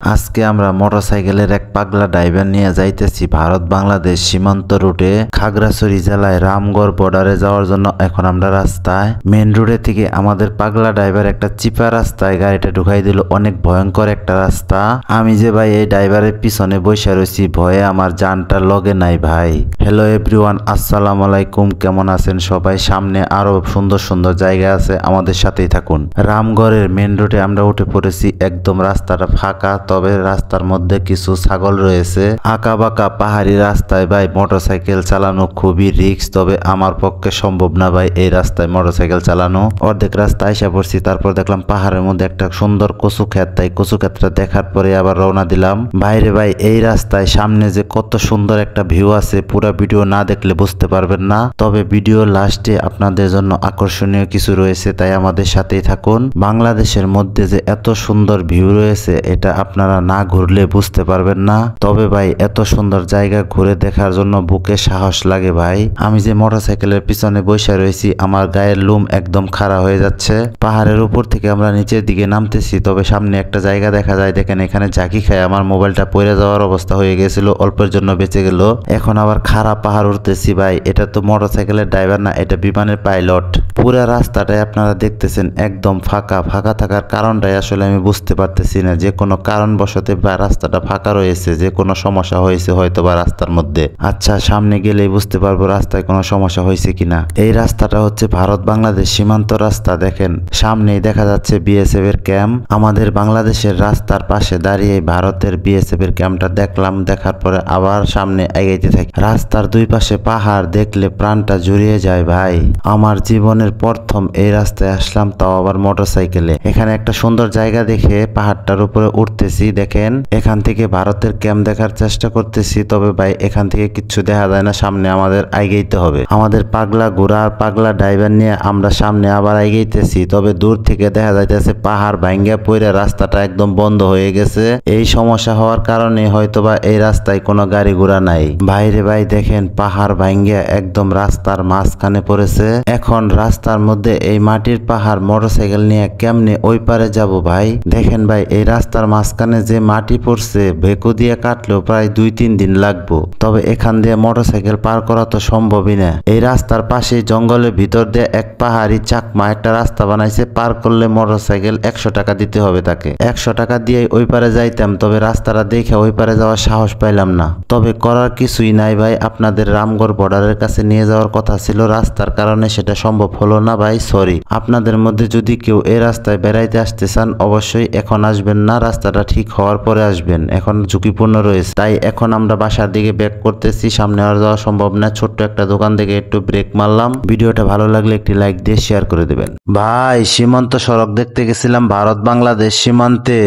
আজকে আমরা মোটরসাইকেলের এক পাগলা ড্রাইভার নিয়ে যাইতেছি ভারত বাংলাদেশ সীমান্ত রুটে খাগড়াছড়ি জেলায় রামগড় বর্ডারে যাওয়ার জন্য। এখন আমরা রাস্তায় মেন রোডে থেকে আমাদের পাগলা ড্রাইভার একটা চিপা রাস্তায় গাড়িটা ঢুকাই দিল। অনেক ভয়ঙ্কর একটা রাস্তা। আমি যে ভাই এই ড্রাইভারের পিছনে বসে রয়েছি, ভয়ে আমার জানটা লগে নাই ভাই। হ্যালো এভরিওয়ান, আসসালামু আলাইকুম, কেমন আছেন সবাই? সামনে আরো সুন্দর সুন্দর জায়গা আছে, আমাদের সাথেই থাকুন। রামগড়ের মেন রোডে আমরা উঠে পড়েছি। একদম রাস্তাটা ফাঁকা, তবে রাস্তার মধ্যে কিছু ছাগল রয়েছে। আঁকা বাঁকা পাহাড়ি রাস্তায় ভাই মোটরসাইকেল চালানো খুবই রিস্ক, তবে আমার পক্ষে সম্ভব না ভাই এই রাস্তায় মোটরসাইকেল চালানো। অর্ধেক রাস্তায় এসে পড়ছি, তারপর দেখলাম পাহাড়ের মধ্যে একটা সুন্দর কচু ক্ষেত। তাই কচু ক্ষেতটা দেখার পরে আবার রওনা দিলাম। বাইরে ভাই এই রাস্তায় সামনে যে কত সুন্দর একটা ভিউ আছে, পুরো ভিডিও না দেখলে বুঝতে পারবেন না। তবে ভিডিও লাস্টে আপনাদের জন্য আকর্ষণীয় কিছু রয়েছে, তাই আমাদের সাথেই থাকুন। বাংলাদেশের মধ্যে যে এত সুন্দর ভিউ রয়েছে, এটা আপনারা না ঘুরলে বুঝতে পারবেন না। তবে ভাই এত সুন্দর জায়গা ঘুরে দেখার জন্য বুকে সাহস লাগে ভাই। আমি যে মোটরসাইকেলের পিছনে বসে রয়েছি, আমার গায়ের লোম একদম খাড়া হয়ে যাচ্ছে। পাহাড়ের উপর থেকে আমরা নিচের দিকে নামতেছি, তবে সামনে একটা জায়গা দেখা যায়। দেখেন এখানে ঝাঁকি খায় আমার মোবাইলটা পড়ে যাওয়ার অবস্থা হয়ে গেছিল, অল্পের জন্য বেঁচে গেল। এখন আবার খাড়া পাহাড় উঠতেছি ভাই। এটা তো মোটরসাইকেলের ড্রাইভার না, এটা বিমানের পাইলট। পুরা রাস্তাটাই আপনারা দেখতেছেন একদম ফাঁকা। ফাঁকা থাকার কারণটাই আসলে আমি বুঝতে পারতেছি না। যে কোনো কারণবশত বা রাস্তাটা ফাঁকা রয়েছে, যে কোনো সমস্যা হয়েছে হয়তো বা রাস্তার মধ্যে। আচ্ছা, সামনে গেলেই বুঝতে পারবো রাস্তায় কোনো সমস্যা হয়েছে কিনা। এই রাস্তাটা হচ্ছে ভারত বাংলাদেশ সীমান্ত রাস্তা। দেখেন সামনেই দেখা যাচ্ছে বিএসএফ এর ক্যাম্প। আমাদের বাংলাদেশের রাস্তার পাশে দাঁড়িয়ে ভারতের বিএসএফ এর ক্যাম্পটা দেখলাম। দেখার পরে আবার সামনে এগিয়ে থাকি। রাস্তার দুই পাশে পাহাড়, দেখলে প্রাণটা জুড়িয়ে যায় ভাই। আমার জীবনের প্রথম এই রাস্তায় আসলাম, তাও আবার মোটরসাইকেলে। এখানে একটা সুন্দর জায়গা দেখে পাহাড়টার উপরে উঠতেছি। দেখেন এখান থেকে ভারতের ক্যাম্প দেখার চেষ্টা করতেছি, তবে ভাই এখান থেকে কিচ্ছু দেখা যায় না। সামনে আমাদের আগাইতে হবে। আমাদের পাগলা ঘোড়া আর পাগলা ড্রাইভার নিয়ে আমরা সামনে আবার আগাইতেছি, তবে দূর থেকে দেখা যাইতেছে পাহাড় ভাঙ্গা পড়ে রাস্তাটা একদম বন্ধ হয়ে গেছে। এই সমস্যা হওয়ার কারণে হয়তোবা এই রাস্তায় কোনো গাড়ি ঘোড়া নাই। বাইরে ভাই দেখেন পাহাড় ভাঙ্গা একদম রাস্তার মাঝখানে পড়েছে। এখন রাস্তার মধ্যে এই মাটির পাহাড় মোটরসাইকেল নিয়ে কেমনে ওই পারে যাব ভাই? দেখেন ভাই এই রাস্তার মাঝখানে যে মাটি পড়ছে, ভেকু দিয়ে কাটলেও প্রায় 2-3 দিন লাগবো। তবে এখান দিয়ে মোটরসাইকেল পার করা তো সম্ভবই না। এই রাস্তার পাশে জঙ্গলের ভিতর দিয়ে এক পাহাড়ি চাকমা একটা রাস্তা বানাইছে। পার করলে মোটরসাইকেল 100 টাকা দিতে হবে তাকে। 100 টাকা দিয়ে ওই পারে যাইতাম, তবে রাস্তাটা দেখে ওই পারে যাওয়ার সাহস পাইলাম না। তবে করার কিছুই নাই ভাই, আপনাদের রামগড় বর্ডারের কাছে নিয়ে যাওয়ার কথা ছিল, রাস্তার কারণে সেটা সম্ভব হলো না ভাই, সরি। আপনাদের মধ্যে যদি কেউ এই রাস্তায় বেড়াইতে আসতে চান, অবশ্যই এখন আসবেন না, রাস্তাটা ঠিক হওয়ার পরে আসবেন। এখন ঝুঁকিপূর্ণ রয়েছে, তাই এখন আমরা বাসার দিকে ব্যাক করতেছি। সামনে আর যাওয়া সম্ভব না। ছোট্ট একটা দোকান থেকে একটু ব্রেক মারলাম। ভিডিওটা ভালো লাগলে একটি লাইক দিয়ে শেয়ার করে দেবেন ভাই। সীমান্ত সড়ক দেখতে গেছিলাম ভারত বাংলাদেশ সীমান্তে।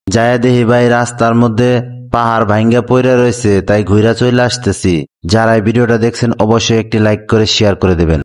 যায় দেখি ভাই রাস্তার মধ্যে পাহাড় ভাঙ্গা পড়ে রয়েছে, তাই ঘুরে চলে আসতেছি। যারা এই ভিডিওটা দেখছেন অবশ্যই একটি লাইক করে শেয়ার করে দেবেন।